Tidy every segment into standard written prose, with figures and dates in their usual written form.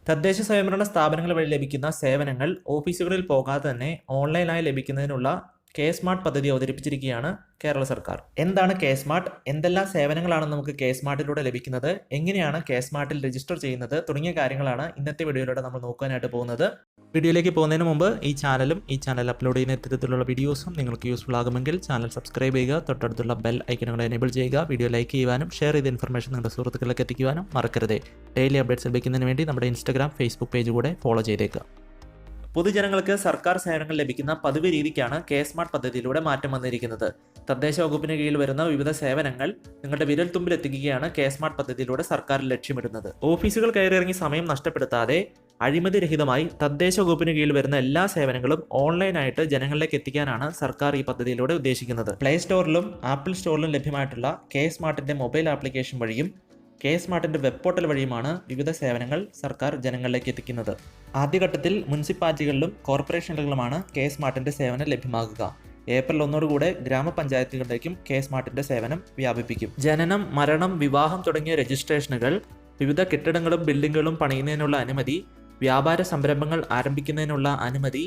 തദ്ദേശ സ്വയംഭരണ സ്ഥാപനങ്ങൾ വഴി ലഭിക്കുന്ന സേവനങ്ങൾ ഓഫീസുകളിൽ പോകാതെ തന്നെ ഓൺലൈനായി ലഭിക്കുന്നതിനുള്ള കെ സ്മാർട്ട് പദ്ധതി അവതരിപ്പിച്ചിരിക്കുകയാണ് കേരള സർക്കാർ. എന്താണ് കെ സ്മാർട്ട്, എന്തെല്ലാം സേവനങ്ങളാണ് നമുക്ക് കെ സ്മാർട്ടിലൂടെ ലഭിക്കുന്നത്, എങ്ങനെയാണ് കെ സ്മാർട്ടിൽ രജിസ്റ്റർ ചെയ്യുന്നത് തുടങ്ങിയ കാര്യങ്ങളാണ് ഇന്നത്തെ വീഡിയോയിലൂടെ നമ്മൾ നോക്കാനായിട്ട് പോകുന്നത്. വീഡിയോയിലേക്ക് പോകുന്നതിന് മുമ്പ് ഈ ചാനൽ അപ്ലോഡ് ചെയ്യുന്ന ഇത്തരത്തിലുള്ള വീഡിയോസും നിങ്ങൾക്ക് യൂസ്ഫുൾ ആകുമെങ്കിൽ ചാനൽ സബ്സ്ക്രൈബ് ചെയ്യുക, തൊട്ടടുത്തുള്ള ബെൽ ഐക്കണുകൾ എനേബിൾ ചെയ്യുക, വീഡിയോ ലൈക്ക് ചെയ്യുവാനും ഷെയർ ചെയ്ത ഇൻഫർമേഷൻ നിങ്ങളുടെ സുഹൃത്തുക്കളിലേക്ക് എത്തിക്കുവാനും മറക്കരുത്. ഡെയിലി അപ്ഡേറ്റ്സ് ലഭിക്കുന്നതിന് വേണ്ടി നമ്മുടെ ഇൻസ്റ്റാഗ്രാം, ഫേസ്ബുക്ക് പേജ് കൂടെ ഫോളോ ചെയ്തേക്കുക. പൊതുജനങ്ങൾക്ക് സർക്കാർ സേവനങ്ങൾ ലഭിക്കുന്ന പതിവ് രീതിക്കാണ് കെ സ്മാർട്ട് പദ്ധതിയിലൂടെ മാറ്റം വന്നിരിക്കുന്നത്. തദ്ദേശ വകുപ്പിന് കീഴിൽ വരുന്ന വിവിധ സേവനങ്ങൾ നിങ്ങളുടെ വിരൽത്തുമ്പിൽ എത്തിക്കുകയാണ് കെ സ്മാർട്ട് പദ്ധതിയിലൂടെ സർക്കാർ ലക്ഷ്യമിടുന്നത്. ഓഫീസുകൾ കയറിയിറങ്ങി സമയം നഷ്ടപ്പെടുത്താതെ അഴിമതിരഹിതമായി തദ്ദേശ വകുപ്പിന് കീഴിൽ വരുന്ന എല്ലാ സേവനങ്ങളും ഓൺലൈനായിട്ട് ജനങ്ങളിലേക്ക് എത്തിക്കാനാണ് സർക്കാർ ഈ പദ്ധതിയിലൂടെ ഉദ്ദേശിക്കുന്നത്. പ്ലേ സ്റ്റോറിലും ആപ്പിൾ സ്റ്റോറിലും ലഭ്യമായിട്ടുള്ള കെ സ്മാർട്ടിന്റെ മൊബൈൽ ആപ്ലിക്കേഷൻ വഴിയും കെ സ്മാർട്ടിന്റെ വെബ് പോർട്ടൽ വഴിയുമാണ് വിവിധ സേവനങ്ങൾ സർക്കാർ ജനങ്ങളിലേക്ക് എത്തിക്കുന്നത്. ആദ്യഘട്ടത്തിൽ മുനിസിപ്പാലിറ്റികളിലും കോർപ്പറേഷനുകളിലുമാണ് കെ സ്മാർട്ടിന്റെ സേവനം ലഭ്യമാകുക. ഏപ്രിൽ 1 കൂടെ ഗ്രാമപഞ്ചായത്തുകളിലേക്കും കെ സ്മാർട്ടിന്റെ സേവനം വ്യാപിപ്പിക്കും. ജനനം, മരണം, വിവാഹം തുടങ്ങിയ രജിസ്ട്രേഷനുകൾ, വിവിധ കെട്ടിടങ്ങളും ബിൽഡിങ്ങുകളും പണിയുന്നതിനുള്ള അനുമതി, വ്യാപാര സംരംഭങ്ങൾ ആരംഭിക്കുന്നതിനുള്ള അനുമതി,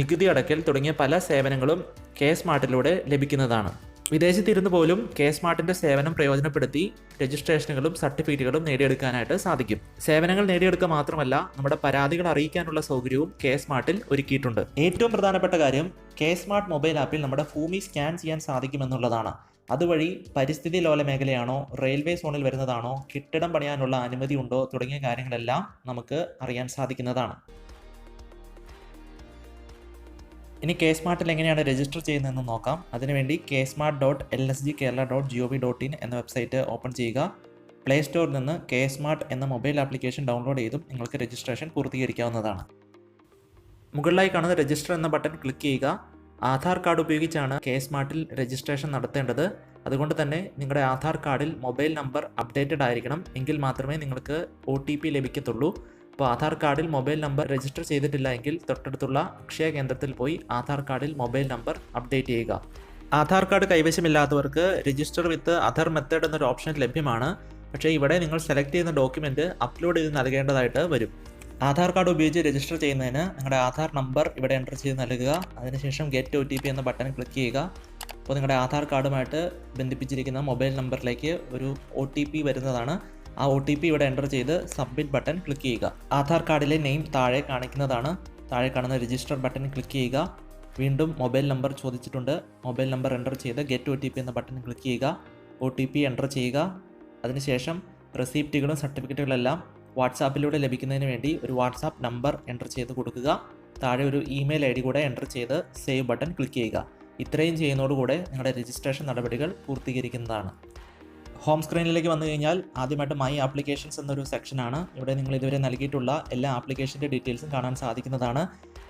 നികുതി അടയ്ക്കൽ തുടങ്ങിയ പല സേവനങ്ങളും കെ സ്മാർട്ടിലൂടെ ലഭിക്കുന്നതാണ്. വിദേശത്തിരുന്ന് പോലും കെ സ്മാർട്ടിന്റെ സേവനം പ്രയോജനപ്പെടുത്തി രജിസ്ട്രേഷനുകളും സർട്ടിഫിക്കറ്റുകളും നേടിയെടുക്കാനായിട്ട് സാധിക്കും. സേവനങ്ങൾ നേടിയെടുക്കുക മാത്രമല്ല, നമ്മുടെ പരാതികൾ അറിയിക്കാനുള്ള സൗകര്യവും കെ സ്മാർട്ടിൽ ഒരുക്കിയിട്ടുണ്ട്. ഏറ്റവും പ്രധാനപ്പെട്ട കാര്യം, കെ സ്മാർട്ട് മൊബൈൽ ആപ്പിൽ നമ്മുടെ ഭൂമി സ്കാൻ ചെയ്യാൻ സാധിക്കുമെന്നുള്ളതാണ്. അതുവഴി പരിസ്ഥിതി ലോല മേഖലയാണോ, റെയിൽവേ സോണിൽ വരുന്നതാണോ, കെട്ടിടം പണിയാനുള്ള അനുമതി ഉണ്ടോ തുടങ്ങിയ കാര്യങ്ങളെല്ലാം നമുക്ക് അറിയാൻ സാധിക്കുന്നതാണ്. ഇനി കെ സ്മാർട്ടിൽ എങ്ങനെയാണ് രജിസ്റ്റർ ചെയ്യുന്നതെന്ന് നോക്കാം. അതിനുവേണ്ടി ksmart.lsgkerala.gov.in എന്ന വെബ്സൈറ്റ് ഓപ്പൺ ചെയ്യുക. പ്ലേ സ്റ്റോറിൽ നിന്ന് കെ സ്മാർട്ട് എന്ന മൊബൈൽ ആപ്ലിക്കേഷൻ ഡൗൺലോഡ് ചെയ്തും നിങ്ങൾക്ക് രജിസ്ട്രേഷൻ പൂർത്തീകരിക്കാവുന്നതാണ്. മുകളിലായി കാണുന്ന രജിസ്റ്റർ എന്ന ബട്ടൺ ക്ലിക്ക് ചെയ്യുക. ആധാർ കാർഡ് ഉപയോഗിച്ചാണ് കെ സ്മാർട്ടിൽ രജിസ്ട്രേഷൻ നടത്തേണ്ടത്. അതുകൊണ്ട് തന്നെ നിങ്ങളുടെ ആധാർ കാർഡിൽ മൊബൈൽ നമ്പർ അപ്ഡേറ്റഡ് ആയിരിക്കണം. എങ്കിൽ മാത്രമേ നിങ്ങൾക്ക് OTP ലഭിക്കത്തുള്ളൂ. അപ്പോൾ ആധാർ കാർഡിൽ മൊബൈൽ നമ്പർ രജിസ്റ്റർ ചെയ്തിട്ടില്ല എങ്കിൽ തൊട്ടടുത്തുള്ള അക്ഷയ കേന്ദ്രത്തിൽ പോയി ആധാർ കാർഡിൽ മൊബൈൽ നമ്പർ അപ്ഡേറ്റ് ചെയ്യുക. ആധാർ കാർഡ് കൈവശമില്ലാത്തവർക്ക് രജിസ്റ്റർ വിത്ത് അതർ മെത്തേഡ് എന്നൊരു ഓപ്ഷൻ ലഭ്യമാണ്. പക്ഷേ ഇവിടെ നിങ്ങൾ സെലക്ട് ചെയ്യുന്ന ഡോക്യുമെൻറ്റ് അപ്ലോഡ് ചെയ്ത് നൽകേണ്ടതായിട്ട് വരും. ആധാർ കാർഡ് ഉപയോഗിച്ച് രജിസ്റ്റർ ചെയ്യുന്നതിന് നിങ്ങളുടെ ആധാർ നമ്പർ ഇവിടെ എൻ്റർ ചെയ്ത് നൽകുക. അതിനുശേഷം ഗെറ്റ് OTP എന്ന ബട്ടൺ ക്ലിക്ക് ചെയ്യുക. അപ്പോൾ നിങ്ങളുടെ ആധാർ കാർഡുമായിട്ട് ബന്ധിപ്പിച്ചിരിക്കുന്ന മൊബൈൽ നമ്പറിലേക്ക് ഒരു OTP വരുന്നതാണ്. ആ OTP ഇവിടെ എൻ്റർ ചെയ്ത് സബ്മിറ്റ് ബട്ടൺ ക്ലിക്ക് ചെയ്യുക. ആധാർ കാർഡിലെ നെയിം താഴെ കാണിക്കുന്നതാണ്. താഴെ കാണുന്ന രജിസ്റ്റർ ബട്ടൺ ക്ലിക്ക് ചെയ്യുക. വീണ്ടും മൊബൈൽ നമ്പർ ചോദിച്ചിട്ടുണ്ട്. മൊബൈൽ നമ്പർ എൻ്റർ ചെയ്ത് ഗെറ്റ് OTP എന്ന ബട്ടൺ ക്ലിക്ക് ചെയ്യുക. OTP എൻ്റർ ചെയ്യുക. അതിനുശേഷം റെസിപ്റ്റുകളും സർട്ടിഫിക്കറ്റുകളെല്ലാം വാട്സാപ്പിലൂടെ ലഭിക്കുന്നതിന് വേണ്ടി ഒരു വാട്സാപ്പ് നമ്പർ എൻ്റർ ചെയ്ത് കൊടുക്കുക. താഴെ ഒരു ഇമെയിൽ ID കൂടെ എൻ്റർ ചെയ്ത് സേവ് ബട്ടൺ ക്ലിക്ക് ചെയ്യുക. ഇത്രയും ചെയ്യുന്നതോടുകൂടെ നിങ്ങളുടെ രജിസ്ട്രേഷൻ നടപടികൾ പൂർത്തീകരിക്കുന്നതാണ്. ഹോം സ്ക്രീനിലേക്ക് വന്നു കഴിഞ്ഞാൽ ആദ്യമായിട്ട് മൈ ആപ്ലിക്കേഷൻസ് എന്നൊരു സെക്ഷനാണ്. ഇവിടെ നിങ്ങൾ ഇതുവരെ നൽകിയിട്ടുള്ള എല്ലാ ആപ്ലിക്കേഷൻ്റെ ഡീറ്റെയിൽസും കാണാൻ സാധിക്കുന്നതാണ്.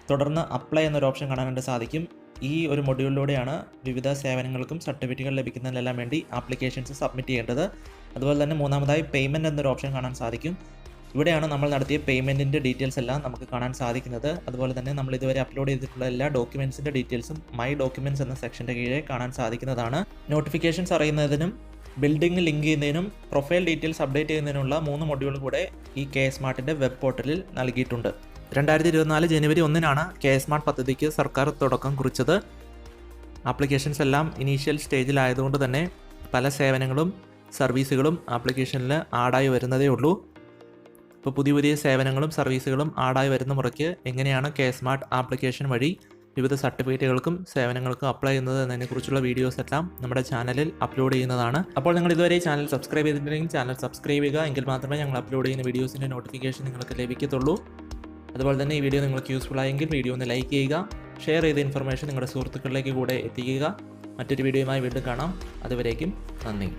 തുടർന്ന് അപ്ലൈ എന്നൊരു ഓപ്ഷൻ കാണാനായിട്ട് സാധിക്കും. ഈ ഒരു മൊഡ്യൂളിലൂടെയാണ് വിവിധ സേവനങ്ങൾക്കും സർട്ടിഫിക്കറ്റുകൾ ലഭിക്കുന്നതിനെല്ലാം വേണ്ടി ആപ്ലിക്കേഷൻസ് സബ്മിറ്റ് ചെയ്യേണ്ടത്. അതുപോലെ തന്നെ മൂന്നാമതായി പേയ്മെൻറ്റ് എന്നൊരു ഓപ്ഷൻ കാണാൻ സാധിക്കും. ഇവിടെയാണ് നമ്മൾ നടത്തിയ പേയ്മെൻറ്റിൻ്റെ ഡീറ്റെയിൽസ് എല്ലാം നമുക്ക് കാണാൻ സാധിക്കുന്നത്. അതുപോലെ തന്നെ നമ്മൾ ഇതുവരെ അപ്ലോഡ് ചെയ്തിട്ടുള്ള എല്ലാ ഡോക്യുമെൻറ്റ്സിൻ്റെ ഡീറ്റെയിൽസും മൈ ഡോക്യുമെൻറ്റ്സ് എന്ന സെക്ഷൻ്റെ കീഴെ കാണാൻ സാധിക്കുന്നതാണ്. നോട്ടിഫിക്കേഷൻസ് അറിയുന്നതിനും ബിൽഡിംഗ് ലിങ്ക് ചെയ്യുന്നതിനും പ്രൊഫൈൽ ഡീറ്റെയിൽസ് അപ്ഡേറ്റ് ചെയ്യുന്നതിനുള്ള 3 മൊഡ്യൂൾ കൂടെ ഈ കെ സ്മാർട്ടിൻ്റെ വെബ് പോർട്ടലിൽ നൽകിയിട്ടുണ്ട്. 2024 ജനുവരി 1 കെ സ്മാർട്ട് പദ്ധതിക്ക് സർക്കാർ തുടക്കം കുറിച്ചത്. ആപ്ലിക്കേഷൻസ് എല്ലാം ഇനീഷ്യൽ സ്റ്റേജിലായതുകൊണ്ട് തന്നെ പല സേവനങ്ങളും സർവീസുകളും ആപ്ലിക്കേഷനിൽ ആഡായി വരുന്നതേ ഉള്ളൂ. ഇപ്പോൾ പുതിയ സേവനങ്ങളും സർവീസുകളും ആഡായി വരുന്ന മുറയ്ക്ക് എങ്ങനെയാണ് കെ സ്മാർട്ട് ആപ്ലിക്കേഷൻ വഴി വിവിധ സർട്ടിഫിക്കറ്റുകൾക്കും സേവനങ്ങൾക്കും അപ്ലൈ ചെയ്യുന്നത് എന്നതിനെക്കുറിച്ചുള്ള വീഡിയോസ് എല്ലാം നമ്മുടെ ചാനലിൽ അപ്ലോഡ് ചെയ്യുന്നതാണ്. അപ്പോൾ നിങ്ങൾ ഇതുവരെ ഈ ചാനൽ സബ്സ്ക്രൈബ് ചെയ്തിട്ടുണ്ടെങ്കിൽ ചാനൽ സബ്സ്ക്രൈബ് ചെയ്യുക. എങ്കിൽ മാത്രമേ ഞങ്ങൾ അപ്ലോഡ് ചെയ്യുന്ന വീഡിയോസിൻ്റെ നോട്ടിഫിക്കേഷൻ നിങ്ങൾക്ക് ലഭിക്കത്തുള്ളൂ. അതുപോലെ തന്നെ ഈ വീഡിയോ നിങ്ങൾക്ക് യൂസ്ഫുൾ ആയെങ്കിൽ വീഡിയോ ഒന്ന് ലൈക്ക് ചെയ്യുക. ഷെയർ ചെയ്ത ഇൻഫർമേഷൻ നിങ്ങളുടെ സുഹൃത്തുക്കളിലേക്ക് കൂടെ എത്തിക്കുക. മറ്റൊരു വീഡിയോയുമായി വീണ്ടും കാണാം. അതുവരേക്കും നന്ദി.